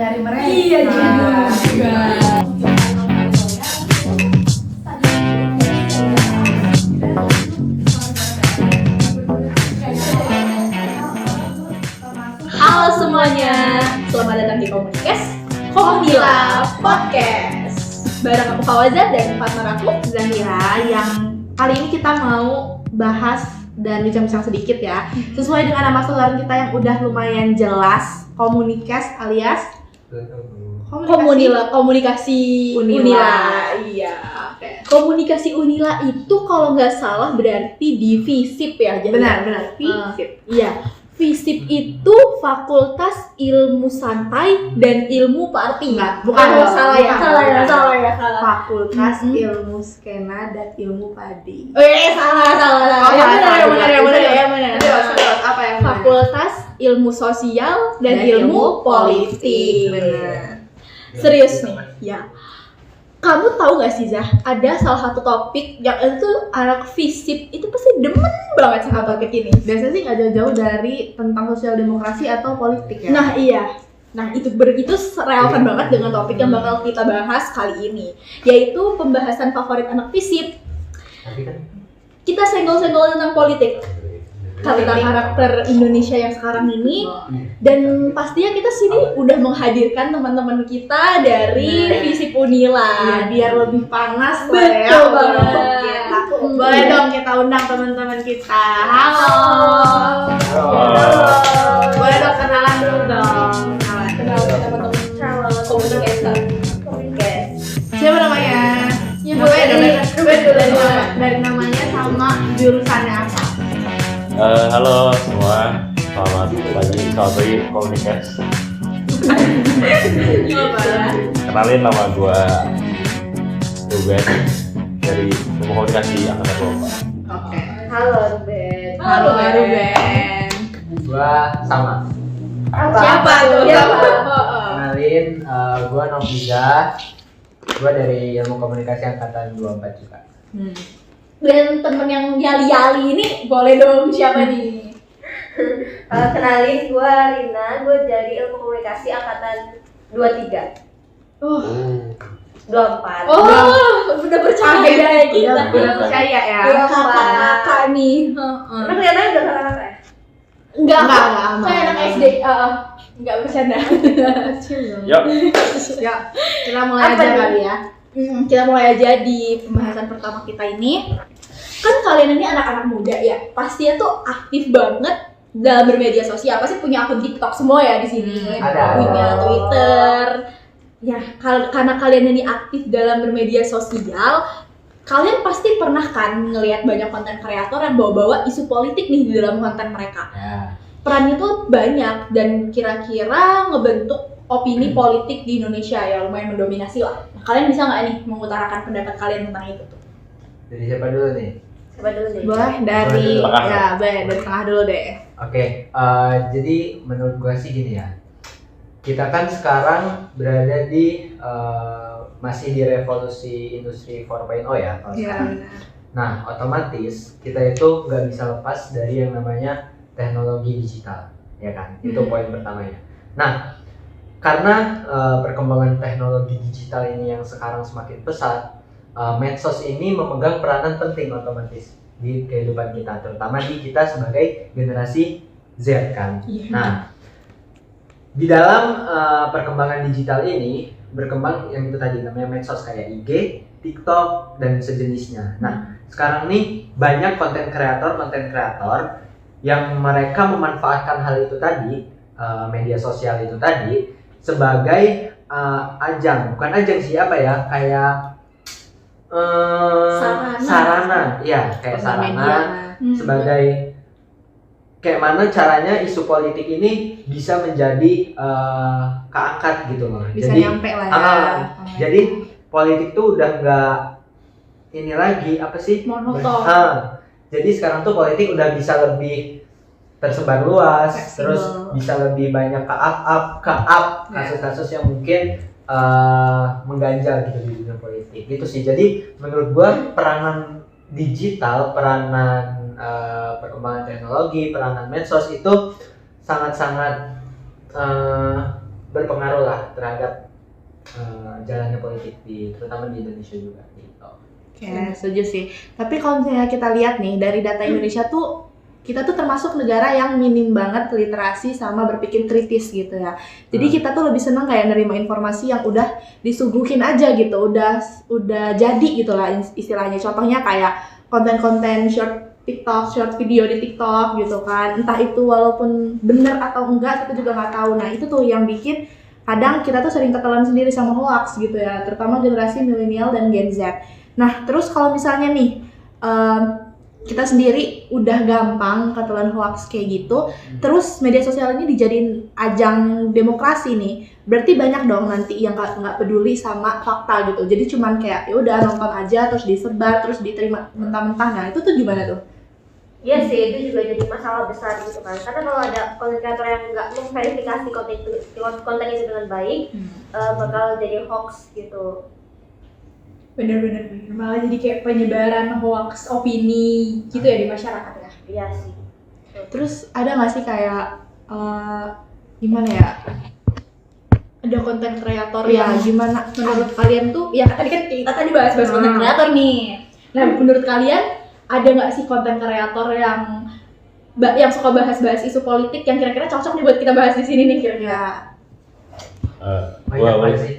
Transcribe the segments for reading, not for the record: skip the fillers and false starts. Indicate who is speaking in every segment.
Speaker 1: dari mereka.
Speaker 2: Iya juga. Halo semuanya, selamat datang di Komunila Podcast. Bareng aku Fawazah dan partner aku Zahira, yang kali ini kita mau bahas dan bincang-bincang sedikit ya, sesuai dengan nama saluran kita yang udah lumayan jelas, Komunikes alias komunikasi Unila. Iya. Komunikasi Unila itu kalau nggak salah berarti di FISIP ya.
Speaker 1: Benar, FISIP.
Speaker 2: Iya. FISIP itu Fakultas Ilmu Santai dan Ilmu Party.
Speaker 1: Bukan.
Speaker 2: Salah ya.
Speaker 1: Fakultas Ilmu Skena dan Ilmu Padi.
Speaker 2: Salah. Yang benar.
Speaker 1: Terus apa yang
Speaker 2: Fakultas Ilmu Sosial dan Ilmu Politik.
Speaker 1: Benar.
Speaker 2: Serius nih, ya. Kamu tahu gak sih Zah, ada salah satu topik yang itu anak FISIP itu pasti demen banget sama topik ini.
Speaker 1: Biasanya sih nggak jauh-jauh dari tentang sosial demokrasi atau politik ya.
Speaker 2: Nah iya, itu relevan banget dengan topik yang bakal kita bahas kali ini, yaitu pembahasan favorit anak FISIP. Kita senggol-senggol tentang politik, karakter Indonesia yang sekarang ini, dan pastinya kita sini udah menghadirkan teman-teman kita dari FISIP Unila.
Speaker 1: Iya, biar lebih panas lah
Speaker 2: Betul
Speaker 1: ya.
Speaker 2: banget.
Speaker 1: Boleh dong kita undang teman-teman kita. Halo. Boleh dong kenalan dulu dong.
Speaker 2: Kenalin teman-teman komunikasi.
Speaker 1: Siapa namanya?
Speaker 2: Ya,
Speaker 1: Boleh dong
Speaker 2: dari
Speaker 1: dari namanya sama jurusannya apa?
Speaker 3: Halo semua, selamat pagi komunikasi. Kenalin, nama gue Ruben dari komunikasi angkatan 24.
Speaker 1: Oke.
Speaker 4: Halo Ruben.
Speaker 1: Halo Ruben.
Speaker 5: Gua sama.
Speaker 1: Siapa tuh?
Speaker 5: Kenalin, gua Noviza. Gua dari Ilmu Komunikasi angkatan 24 juga.
Speaker 2: Dan temen yang yali-yali ini boleh dong, siapa nih?
Speaker 4: Kenalin, gue Rina. Gue dari Ilmu Komunikasi angkatan 23. 24.
Speaker 2: Udah percaya ya kita.
Speaker 1: Udah percaya ya.
Speaker 2: Kakak nih.
Speaker 4: Emang kelihatannya udah kakak ya?
Speaker 2: Enggak,
Speaker 1: Enggak.
Speaker 2: kayak anak SD. Enggak bercanda.
Speaker 3: Yuk,
Speaker 1: Ya, kita mulai aja kali ya.
Speaker 2: Kita mulai aja di pembahasan pertama kita ini. Kan kalian ini anak-anak muda ya, pastinya tuh aktif banget dalam bermedia sosial. Pasti punya akun TikTok semua ya di sini.
Speaker 5: Ada.
Speaker 2: Punya Twitter. Ya, karena kalian ini aktif dalam bermedia sosial, kalian pasti pernah kan ngelihat banyak konten kreator yang bawa-bawa isu politik nih di dalam konten mereka.
Speaker 5: Ya.
Speaker 2: Perannya tuh banyak dan kira-kira ngebentuk opini politik di Indonesia ya, lumayan mendominasi lah. Nah, kalian bisa nggak nih mengutarakan pendapat kalian tentang itu tuh?
Speaker 5: Dari siapa dulu nih?
Speaker 4: Coba dulu deh.
Speaker 1: Boleh dari
Speaker 3: Tengah.
Speaker 1: dari tengah dulu deh.
Speaker 5: Oke, jadi menurut gua sih gini ya. Kita kan sekarang berada di masih di revolusi industri 4.0 ya kalau sekarang. Nah, otomatis kita itu nggak bisa lepas dari yang namanya teknologi digital, ya kan? Itu poin pertamanya. Nah, karena perkembangan teknologi digital ini yang sekarang semakin pesat, medsos ini memegang peranan penting otomatis di kehidupan kita, terutama di kita sebagai generasi Z kan. Nah, di dalam perkembangan digital ini berkembang yang itu tadi namanya medsos kayak IG, TikTok dan sejenisnya. Nah, sekarang nih banyak konten kreator yang mereka memanfaatkan hal itu tadi, media sosial itu tadi sebagai ajang, bukan ajang sih apa ya, kayak sarana, ya kayak sarana sebagai kayak mana caranya isu politik ini bisa menjadi keangkat gitu loh.
Speaker 1: Bisa
Speaker 5: Jadi
Speaker 1: nyampe lah ya.
Speaker 5: jadi politik tuh udah nggak ini lagi apa sih?
Speaker 2: Monoton.
Speaker 5: Jadi sekarang tuh politik udah bisa lebih tersebar luas, terus bisa lebih banyak ke up kasus-kasus yang mungkin mengganjal gitu di dunia politik gitu sih. Jadi menurut gua peranan digital, peranan perkembangan teknologi, peranan medsos itu sangat-sangat berpengaruh lah terhadap jalannya politik terutama di Indonesia juga gitu.
Speaker 1: Oke, setuju sih. Tapi kalau misalnya kita lihat nih dari data Indonesia tuh, kita tuh termasuk negara yang minim banget literasi sama berpikir kritis gitu ya. Jadi kita tuh lebih seneng kayak nerima informasi yang udah disuguhin aja gitu, udah jadi gitu lah istilahnya. Contohnya kayak konten-konten short video di TikTok gitu kan. Entah itu walaupun bener atau enggak kita juga nggak tahu. Nah itu tuh yang bikin kadang kita tuh sering ketelan sendiri sama hoax gitu ya, terutama generasi milenial dan Gen Z. Nah terus kalau misalnya nih kita sendiri udah gampang ketelan hoax kayak gitu, terus media sosial ini dijadiin ajang demokrasi nih, berarti banyak dong nanti yang nggak peduli sama fakta gitu, jadi cuman kayak ya udah nonton aja terus disebar terus diterima mentah-mentah. Nah itu tuh gimana tuh?
Speaker 4: Iya sih, itu juga jadi masalah besar gitu kan. Karena kalau ada konten kreator yang nggak memverifikasi konten itu dengan baik, bakal jadi hoax gitu.
Speaker 2: Bener, malah jadi kayak penyebaran hoax opini gitu ya di masyarakat ya.
Speaker 4: Iya sih.
Speaker 1: Terus ada nggak sih kayak gimana ya?
Speaker 2: Ada konten kreator
Speaker 1: Ya
Speaker 2: yang
Speaker 1: gimana
Speaker 2: menurut kalian tuh, ya tadi kan kita tadi bahas konten kreator nih. Nah menurut kalian ada nggak sih konten kreator yang suka bahas-bahas isu politik yang kira-kira cocok nih buat kita bahas di sini nih kira-kira?
Speaker 5: Banyak nggak sih?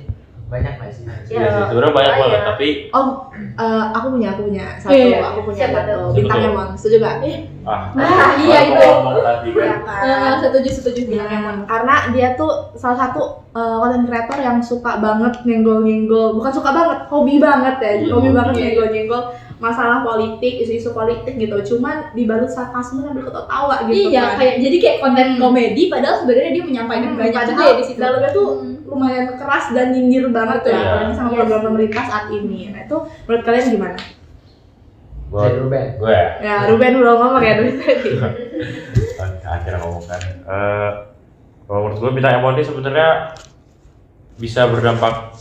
Speaker 3: Iya sih, sebenarnya banyak banget, tapi
Speaker 1: aku punya satu,
Speaker 2: Iya,
Speaker 1: aku punya
Speaker 4: siapa
Speaker 1: satu
Speaker 4: tuh?
Speaker 1: bintang
Speaker 3: Siapa tuh?
Speaker 1: Emon, setuju gak?
Speaker 2: Nah, iya itu.
Speaker 3: Tadi kan.
Speaker 1: Ya kan?
Speaker 2: Setuju
Speaker 1: Bintang
Speaker 2: bintang
Speaker 1: Emon, karena dia tuh salah satu konten kreator yang suka banget nyenggol-nyenggol, bukan suka banget, hobi banget ya, hobi banget nyenggol-nyenggol masalah politik, isu-isu politik gitu, cuman dibalut sarkasme sambil ketawa gitu
Speaker 2: Iya,
Speaker 1: kan.
Speaker 2: jadi kayak konten komedi padahal sebenarnya dia menyampaikan banyak juga
Speaker 1: Padahal
Speaker 2: ya di situ.
Speaker 1: dalamnya tuh lumayan keras dan nyindir banget ya,
Speaker 3: Iya.
Speaker 1: apalagi sama program pemerintah saat ini. Nah itu menurut kalian gimana?
Speaker 5: Dari Ruben.
Speaker 3: Gue ya.
Speaker 1: Ya Ruben udah ngomong ya dari tadi.
Speaker 3: Akhirnya ngomong kan. Kalau menurut gue bintang Emon ini sebenarnya bisa berdampak,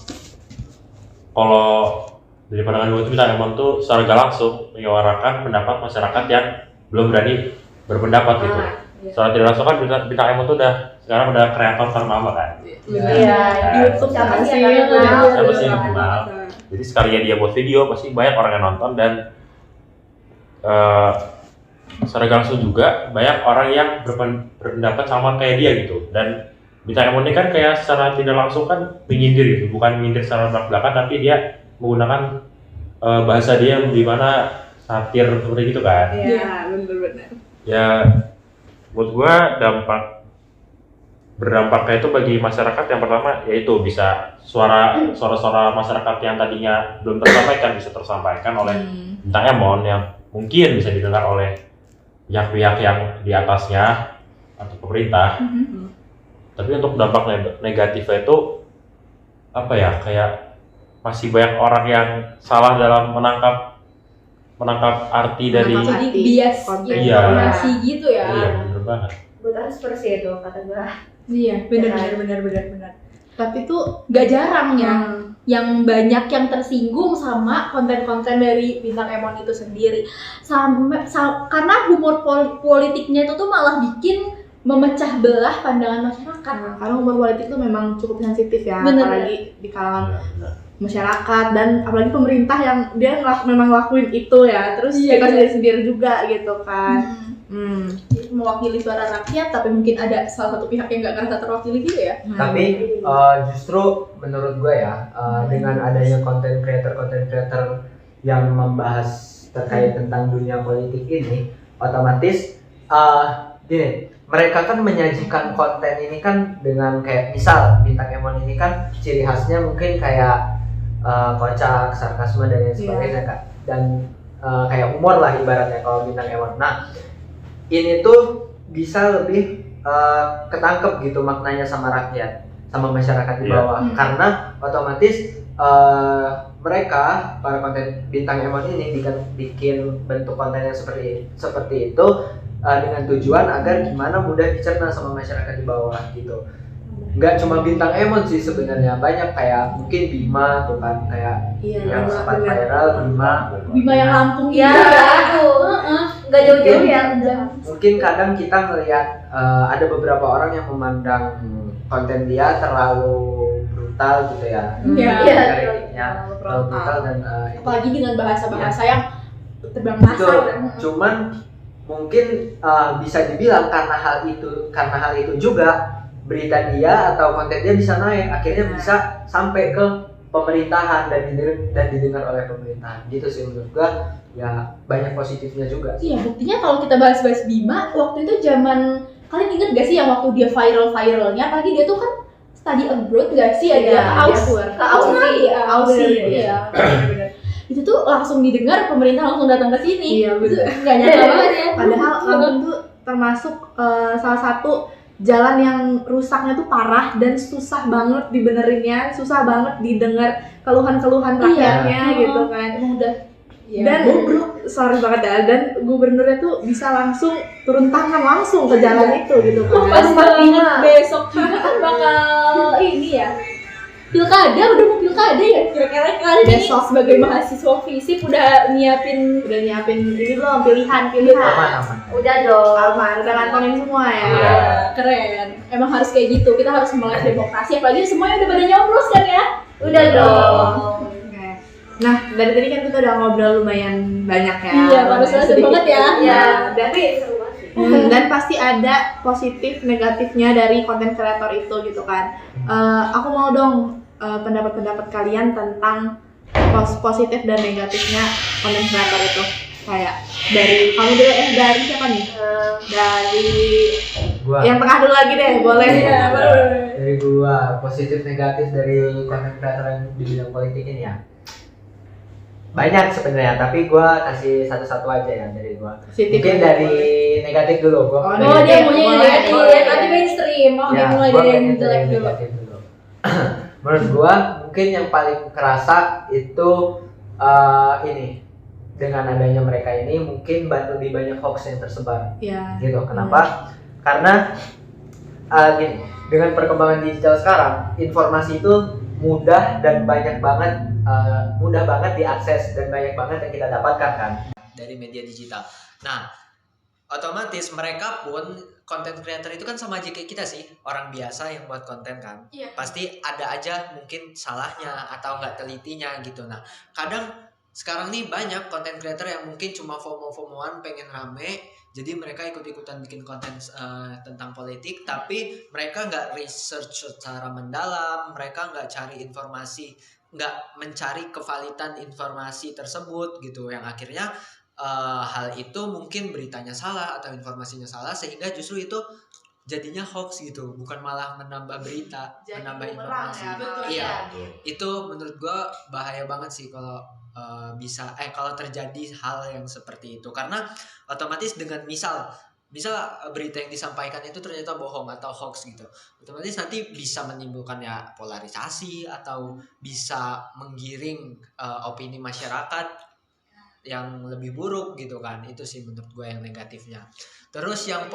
Speaker 3: kalau dari pandangan gue itu bintang Emon tuh secara gak langsung menyuarakan pendapat masyarakat yang belum berani berpendapat gitu. Secara tidak langsung kan bintang Emon tuh sekarang udah kreator ternama kan.
Speaker 4: Iya,
Speaker 1: YouTube
Speaker 4: siapa
Speaker 1: kan
Speaker 4: sih yang kenal?
Speaker 3: Siapa sih yang kenal? Jadi sekalinya dia buat video pasti banyak orang yang nonton, dan secara gak langsung juga banyak orang yang berpendapat sama kayak dia gitu. Dan bintang Emon ini kan kayak secara tidak langsung kan menyindir gitu, bukan menyindir secara belak-belakan, tapi dia menggunakan bahasa dia di mana satir seperti itu kan.
Speaker 1: Iya, benar-benar.
Speaker 3: Ya menurut gua berdampaknya itu bagi masyarakat yang pertama yaitu bisa suara-suara masyarakat yang tadinya belum tersampaikan bisa tersampaikan oleh bintang Emon yang mungkin bisa didengar oleh pihak-pihak yang di atasnya atau pemerintah. Tapi untuk dampak negatifnya itu apa ya, kayak masih banyak orang yang salah dalam menangkap arti dari
Speaker 2: Jadi bias
Speaker 1: konten.
Speaker 2: informasi gitu ya.
Speaker 3: Iya, bener banget.
Speaker 4: Gue transfer sih itu kata gue.
Speaker 2: Iya, benar. Tapi tuh gak jarang ya
Speaker 1: Hmm.
Speaker 2: yang banyak yang tersinggung sama konten-konten dari bintang Emon itu sendiri. Karena humor politiknya itu tuh malah bikin memecah belah pandangan masyarakat.
Speaker 1: Karena umur politik itu memang cukup sensitif ya,
Speaker 2: Bener.
Speaker 1: apalagi di kalangan
Speaker 3: Iya, bener.
Speaker 1: masyarakat dan apalagi pemerintah yang dia memang ngelakuin itu ya, terus
Speaker 2: Iya,
Speaker 1: kita
Speaker 2: iya.
Speaker 1: sendiri juga gitu kan.
Speaker 2: Mewakili suara rakyat, tapi mungkin ada salah satu pihak yang nggak ngerasa terwakili gitu ya.
Speaker 5: Tapi justru menurut gue ya, dengan adanya konten creator yang membahas terkait tentang dunia politik ini, otomatis gini, mereka kan menyajikan konten ini kan dengan kayak misal bintang Emon ini kan ciri khasnya mungkin kayak kocak, sarkasme dan lain sebagainya kan, dan kayak humor lah ibaratnya kalau bintang Emon. Nah ini tuh bisa lebih ketangkep gitu maknanya sama rakyat, sama masyarakat di bawah, karena otomatis mereka para konten bintang Emon ini bikin bentuk konten yang seperti itu dengan tujuan agar gimana mudah dicerna sama masyarakat di bawah gitu. Nggak cuma bintang Emon sih sebenarnya, banyak kayak mungkin Bima tuh kan, kayak yang sempat viral Bima
Speaker 2: Bima yang Lampung
Speaker 4: Iya,
Speaker 2: gitu ya.
Speaker 4: itu. nggak jauh-jauh ya.
Speaker 5: Mungkin kadang kita melihat ada beberapa orang yang memandang konten dia terlalu brutal gitu ya.
Speaker 2: Iya.
Speaker 5: Ya, terlalu brutal dan
Speaker 2: Apalagi dengan bahasa-bahasa yang terbang
Speaker 5: betul.
Speaker 2: kasar.
Speaker 5: Cuman mungkin bisa dibilang karena hal itu juga berita dia atau konten dia bisa naik, akhirnya bisa sampai ke pemerintahan dan didengar oleh pemerintahan. Gitu sih menurut gua, ya banyak positifnya juga.
Speaker 2: Iya, buktinya kalau kita bahas-bahas Bima, waktu itu zaman, kalian inget gak sih yang waktu dia viral-viralnya, apalagi dia tuh kan study abroad gak sih, ada
Speaker 1: Iya,
Speaker 2: ke Aussie, iya. Bener-bener. Itu tuh langsung didengar, pemerintah langsung datang ke sini.
Speaker 1: Iya,
Speaker 2: Itu
Speaker 1: bener.
Speaker 2: nggak nyangka banget ya.
Speaker 1: Padahal Lampung tuh termasuk salah satu jalan yang rusaknya tuh parah dan susah banget dibenerinnya, susah banget didengar keluhan-keluhan rakyatnya gitu kan.
Speaker 2: Emang udah. Ya,
Speaker 1: Dan sorry banget ya, dan gubernurnya tuh bisa langsung turun tangan langsung ke jalan itu gitu
Speaker 2: pas
Speaker 1: kan.
Speaker 2: banget besok juga kan bakal ini ya. Pilkada, udah mau pilkada ya. Kira-kira kalian ini
Speaker 1: Besok.
Speaker 2: sebagai mahasiswa FISIP udah nyiapin
Speaker 1: Udah nyiapin ini belum pilihan.
Speaker 5: Aman.
Speaker 4: Udah dong.
Speaker 1: Aman, udah ngantongin semua ya.
Speaker 3: Iya.
Speaker 2: keren. Emang harus kayak gitu. Kita harus melek demokrasi. Apalagi semuanya udah pada nyoblos kan ya.
Speaker 4: Udah dong.
Speaker 1: Oke. Nah, dari tadi kan kita udah ngobrol lumayan banyak ya.
Speaker 2: Iya, panas-panas
Speaker 1: Sedikit.
Speaker 2: banget ya.
Speaker 4: Ya,
Speaker 1: Dan
Speaker 4: tapi seru banget sih.
Speaker 1: dan pasti ada positif negatifnya dari konten kreator itu gitu kan. Aku mau dong pendapat-pendapat kalian tentang positif dan negatifnya konten kreator itu. Kayak dari kamu dulu, dari siapa nih? Dari
Speaker 5: Gua
Speaker 1: yang tengah dulu lagi deh, boleh.
Speaker 2: Iya,
Speaker 5: dari gua positif negatif dari konten kreator yang di bidang politik ini ya. Banyak sebenarnya, tapi gua kasih satu-satu aja ya dari gua.
Speaker 1: Positif.
Speaker 5: Mungkin dari negatif dulu.
Speaker 1: Oh,
Speaker 2: Oh, dia maunya yang
Speaker 1: Boleh,
Speaker 2: negatif.
Speaker 1: boleh.
Speaker 2: Nanti mainstream. Oke,
Speaker 5: Ya,
Speaker 2: mulai
Speaker 5: gua
Speaker 2: dari yang
Speaker 5: pengen dari
Speaker 2: jelek dulu.
Speaker 5: negatif dulu. Menurut gua mungkin yang paling kerasa itu ini, dengan adanya mereka ini mungkin lebih banyak hoax yang tersebar.
Speaker 1: Ya.
Speaker 5: Gitu. Kenapa? Karena gini, dengan perkembangan digital sekarang, informasi itu mudah dan banyak banget diakses dan banyak banget yang kita dapatkan kan dari media digital. Nah, otomatis mereka pun konten creator itu kan sama aja kayak kita sih, orang biasa yang buat konten kan.
Speaker 2: Iya.
Speaker 5: Pasti ada aja mungkin salahnya atau nggak telitinya gitu. Nah, kadang sekarang nih banyak konten creator yang mungkin cuma FOMO-FOMOan pengen rame, jadi mereka ikut-ikutan bikin konten tentang politik, tapi mereka nggak research secara mendalam, mereka nggak cari informasi, nggak mencari kevalidan informasi tersebut gitu, yang akhirnya hal itu mungkin beritanya salah atau informasinya salah, sehingga justru itu jadinya hoax gitu, bukan malah menambah berita, menambah informasi. Iya, itu menurut gua bahaya banget sih kalau kalau terjadi hal yang seperti itu, karena otomatis dengan misal berita yang disampaikan itu ternyata bohong atau hoax gitu, otomatis nanti bisa menimbulkan ya polarisasi atau bisa menggiring opini masyarakat yang lebih buruk gitu kan. Itu sih menurut gue yang negatifnya. Terus yang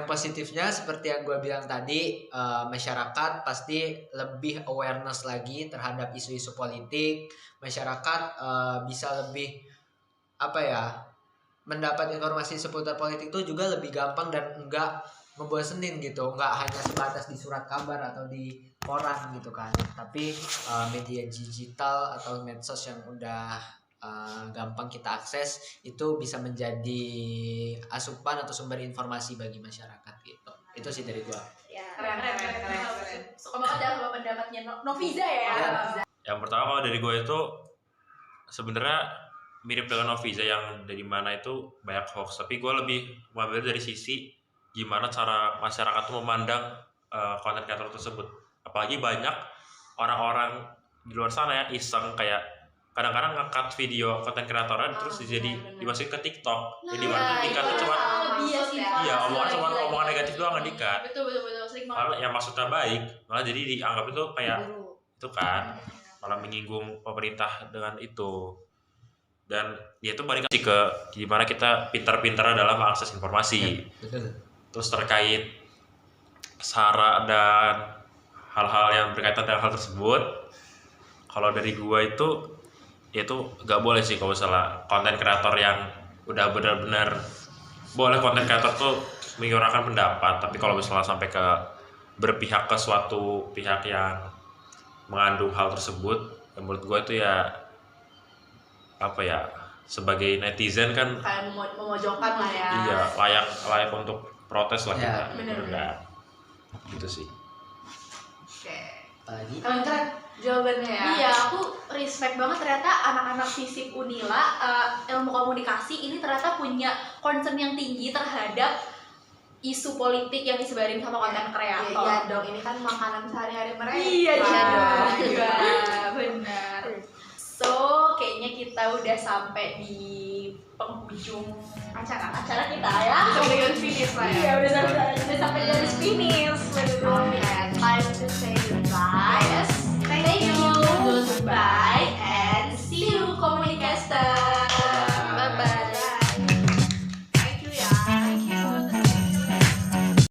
Speaker 5: positifnya seperti yang gue bilang tadi, masyarakat pasti lebih awareness lagi terhadap isu-isu politik. Masyarakat bisa lebih mendapat informasi seputar politik itu juga lebih gampang dan enggak ngebosenin gitu, enggak hanya sebatas di surat kabar atau di koran gitu kan, tapi media digital atau medsos yang udah gampang kita akses itu bisa menjadi asupan atau sumber informasi bagi masyarakat gitu. Itu sih dari gua.
Speaker 4: Ya.
Speaker 2: Keren. Suka banget ya sama pendapatnya Noviza ya.
Speaker 3: Yang pertama kalau dari gue itu sebenarnya mirip dengan Noviza, yang dari mana itu banyak hoax, tapi gue lebih mengambil dari sisi gimana cara masyarakat tuh memandang konten kreator tersebut. Apalagi banyak orang-orang di luar sana yang iseng, kayak kadang-kadang nge-cut video konten kreatornya terus jadi dimasukin ke TikTok. Jadi mana di-cut cuma omongan negatif doang, nggak di-cut.
Speaker 2: Betul sering banget.
Speaker 3: Malah yang maksudnya baik, malah jadi dianggap itu kayak itu kan, malah menyinggung pemerintah dengan itu. Dan dia itu balik lagi ke gimana kita pintar-pintar dalam mengakses informasi.
Speaker 5: Betul.
Speaker 3: Terus terkait sara dan hal-hal yang berkaitan dengan hal tersebut, kalau dari gua itu nggak boleh sih kalau misalnya konten kreator yang udah benar-benar boleh konten kreator tuh menyuarakan pendapat, tapi kalau misalnya sampai ke berpihak ke suatu pihak yang mengandung hal tersebut, menurut gue itu ya apa ya, sebagai netizen kan
Speaker 1: Kayak memojokkan lah ya.
Speaker 3: iya layak untuk protes lah
Speaker 5: Ya,
Speaker 3: kita.
Speaker 1: bener-bener.
Speaker 3: Gitu sih.
Speaker 1: Oke.
Speaker 5: Lagi.
Speaker 1: Keren jawabannya ya.
Speaker 2: Iya, aku respect banget ternyata anak-anak FISIP Unila ilmu komunikasi ini ternyata punya concern yang tinggi terhadap isu politik yang disebarin sama konten kreator.
Speaker 1: Iya dong, ini kan makanan sehari-hari mereka.
Speaker 2: Iya,
Speaker 1: dong.
Speaker 2: iya, benar. So, kayaknya kita udah sampai di penghujung acara kita ya.
Speaker 1: Sampai garis finish lah ya.
Speaker 2: Iya, udah sampai garis finish.
Speaker 1: Oke, time to say goodbye.